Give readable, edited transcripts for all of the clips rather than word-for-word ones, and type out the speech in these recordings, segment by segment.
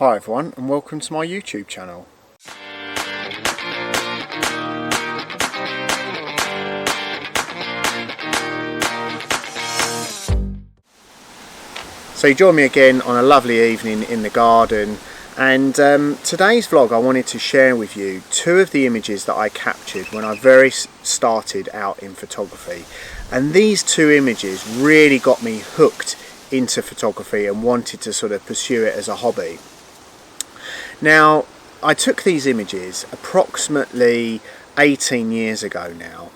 Hi everyone, and welcome to my YouTube channel. So you join me again on a lovely evening in the garden, and today's vlog I wanted to share with you two of the images that I captured when I very started out in photography. And these two images really got me hooked into photography and wanted to sort of pursue it as a hobby. Now, I took these images approximately 18 years ago now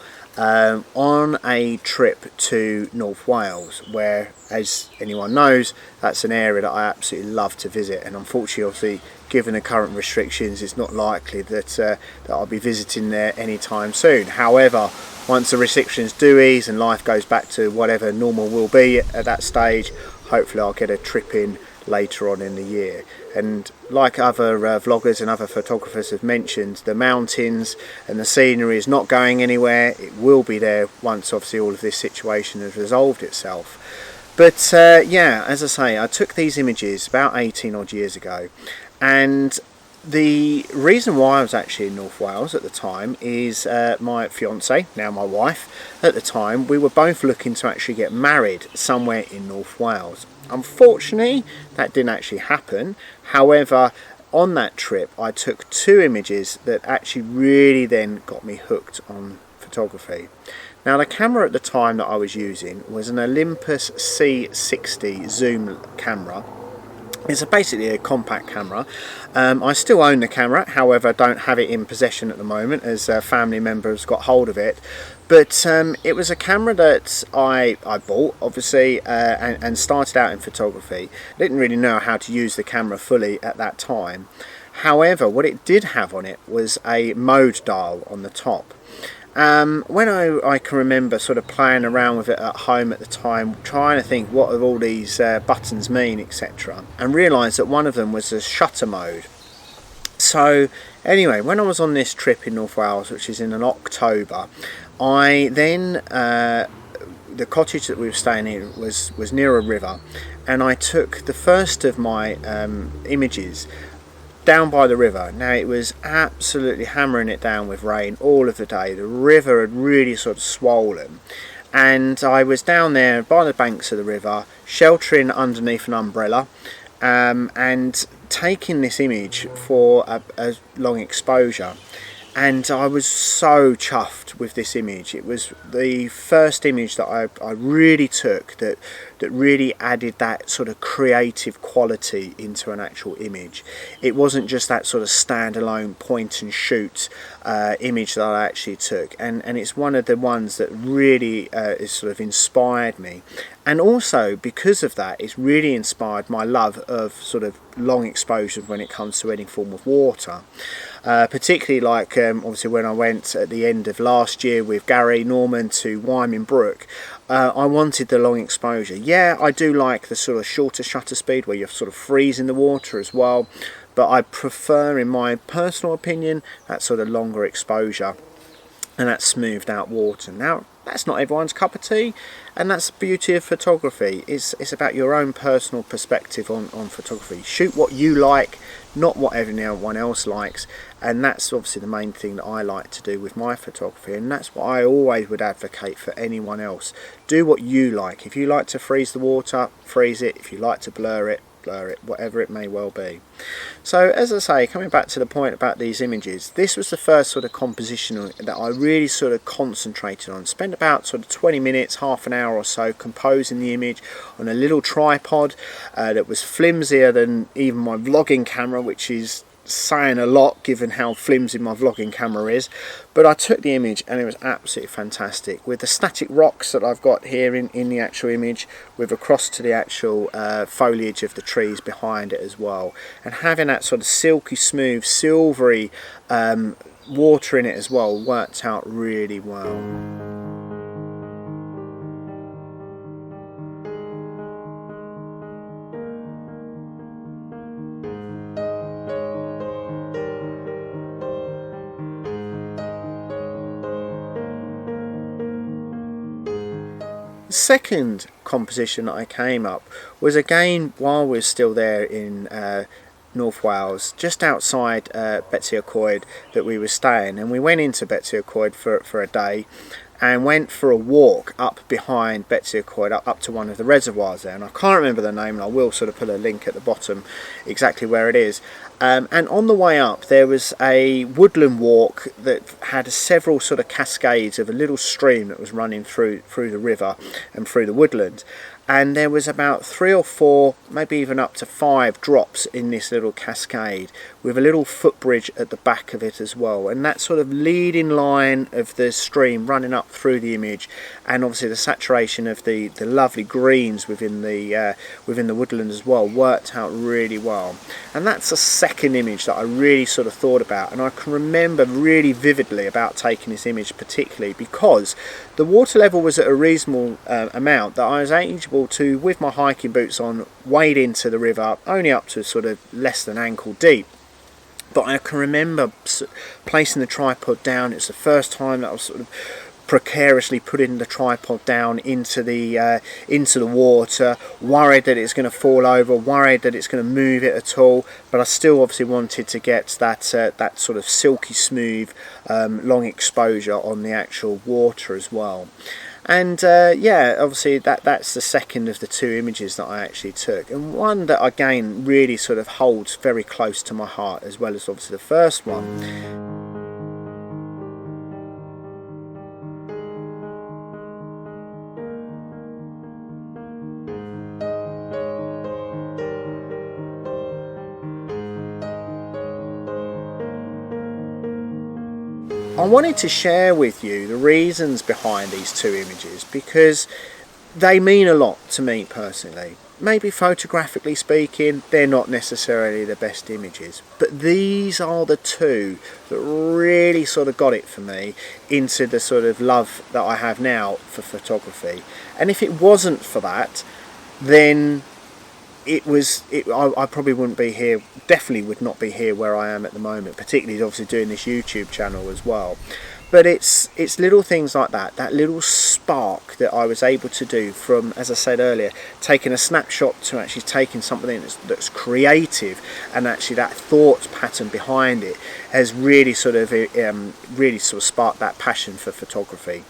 on a trip to North Wales, where, as anyone knows, that's an area that I absolutely love to visit, and unfortunately, obviously, given the current restrictions, it's not likely that I'll be visiting there anytime soon. However, once the restrictions do ease and life goes back to whatever normal will be at that stage, hopefully I'll get a trip in later on in the year. And like other vloggers and other photographers have mentioned, the mountains and the scenery is not going anywhere. It will be there once obviously all of this situation has resolved itself. But yeah, as I say, I took these images about 18 odd years ago, and the reason why I was actually in North Wales at the time is my fiance, now my wife, at the time we were both looking to actually get married somewhere in North Wales. Unfortunately, that didn't actually happen. However, on that trip I took two images that actually really then got me hooked on photography. Now, the camera at the time that I was using was an Olympus C60 zoom camera. It's basically a compact camera. I still own the camera, however I don't have it in possession at the moment as a family member has got hold of it. But it was a camera that I bought, obviously, and started out in photography. I didn't really know how to use the camera fully at that time. However, what it did have on it was a mode dial on the top. When I can remember sort of playing around with it at home at the time, trying to think what all these buttons mean, etc., and realised that one of them was a shutter mode. So anyway, when I was on this trip in North Wales, which is in October, I then the cottage that we were staying in was near a river, and I took the first of my images down by the river. Now, it was absolutely hammering it down with rain all of the day. The river had really sort of swollen, and I was down there by the banks of the river, sheltering underneath an umbrella, and taking this image for a long exposure. And I was so chuffed with this image. It was the first image that I really took that really added that sort of creative quality into an actual image. It wasn't just that sort of standalone point and shoot image that I actually took, and it's one of the ones that really is sort of inspired me. And also, because of that, it's really inspired my love of sort of long exposures when it comes to any form of water. Particularly like obviously when I went at the end of last year with Gary Norman to Wyman Brook, I wanted the long exposure. Yeah, I do like the sort of shorter shutter speed where you're sort of freezing the water as well, but I prefer, in my personal opinion, that sort of longer exposure and that smoothed out water. Now, that's not everyone's cup of tea, and that's the beauty of photography. It's about your own personal perspective on photography. Shoot what you like, not what everyone else likes, and that's obviously the main thing that I like to do with my photography, and that's what I always would advocate for anyone else. Do what you like. If you like to freeze the water, freeze it. If you like to blur it, whatever it may well be. So, as I say, coming back to the point about these images, this was the first sort of composition that I really sort of concentrated on. Spent about sort of 20 minutes, half an hour or so composing the image on a little tripod that was flimsier than even my vlogging camera, which is saying a lot given how flimsy my vlogging camera is. But I took the image and it was absolutely fantastic, with the static rocks that I've got here in the actual image, with across to the actual foliage of the trees behind it as well, and having that sort of silky smooth silvery water in it as well worked out really well. Second composition that I came up was again while we're still there in North Wales, just outside Betws y Coed that we were staying, and we went into Betws y Coed for a day and went for a walk up behind Betws y Coed up to one of the reservoirs there, and I can't remember the name, and I will sort of put a link at the bottom exactly where it is. And on the way up there was a woodland walk that had several sort of cascades of a little stream that was running through the river and through the woodland. And there was about 3 or 4, maybe even up to 5 drops in this little cascade, with a little footbridge at the back of it as well. And that sort of leading line of the stream running up through the image, and obviously the saturation of the lovely greens within the woodland as well, worked out really well. And that's a second image that I really sort of thought about, and I can remember really vividly about taking this image, particularly because the water level was at a reasonable amount that I was able to, with my hiking boots on, wade into the river only up to sort of less than ankle deep. But I can remember placing the tripod down. It's the first time that I was sort of precariously putting the tripod down into the water, worried that it's going to fall over, worried that it's going to move it at all, but I still obviously wanted to get that sort of silky smooth long exposure on the actual water as well. And yeah, obviously that's the second of the 2 images that I actually took, and one that again really sort of holds very close to my heart, as well as obviously the first one. I wanted to share with you the reasons behind these 2 images, because they mean a lot to me personally. Maybe photographically speaking, they're not necessarily the best images, but these are the 2 that really sort of got it for me into the sort of love that I have now for photography. And if it wasn't for that, then I probably wouldn't be here, definitely would not be here where I am at the moment, particularly obviously doing this YouTube channel as well. But it's little things like that little spark that I was able to do from, as I said earlier, taking a snapshot to actually taking something that's creative, and actually that thought pattern behind it has really sort of sparked that passion for photography.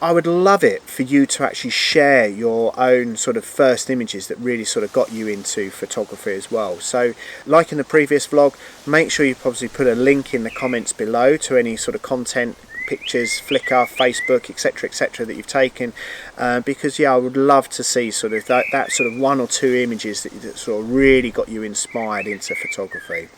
I would love it for you to actually share your own sort of first images that really sort of got you into photography as well. So like in the previous vlog, make sure you probably put a link in the comments below to any sort of content, pictures, Flickr, Facebook, etc that you've taken, because yeah, I would love to see sort of that sort of 1 or 2 images that sort of really got you inspired into photography.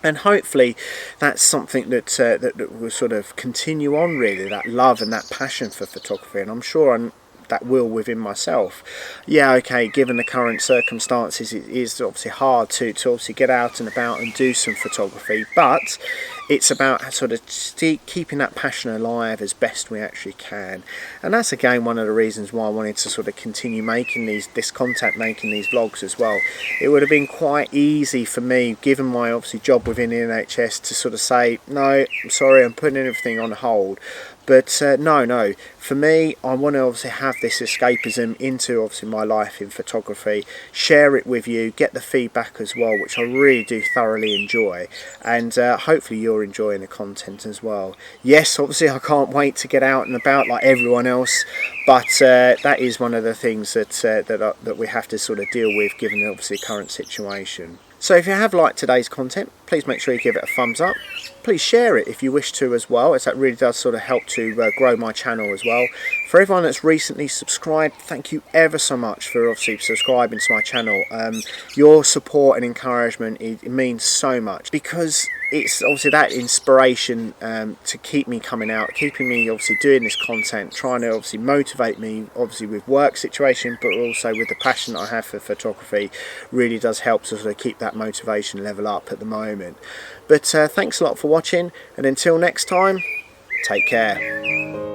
And hopefully that's something that will sort of continue on, really, that love and that passion for photography, and I'm sure that will within myself. Yeah, okay, given the current circumstances, it is obviously hard to obviously get out and about and do some photography, but it's about sort of keeping that passion alive as best we actually can. And that's again one of the reasons why I wanted to sort of continue making this content, making these vlogs as well. It would have been quite easy for me, given my obviously job within the NHS, to sort of say, no, I'm sorry, I'm putting everything on hold. But no, for me, I want to obviously have this escapism into obviously my life in photography, share it with you, get the feedback as well, which I really do thoroughly enjoy, and hopefully you're enjoying the content as well. Yes, obviously I can't wait to get out and about like everyone else, but that is one of the things that we have to sort of deal with, given the obviously current situation. So if you have liked today's content, please make sure you give it a thumbs up. Please share it if you wish to as well, as that really does sort of help to grow my channel as well. For everyone that's recently subscribed, thank you ever so much for obviously subscribing to my channel. Your support and encouragement, it means so much, because it's obviously that inspiration to keep me coming out, keeping me obviously doing this content, trying to obviously motivate me obviously with work situation, but also with the passion that I have for photography, really does help to sort of keep that motivation level up at the moment. But thanks a lot for watching, and until next time, take care.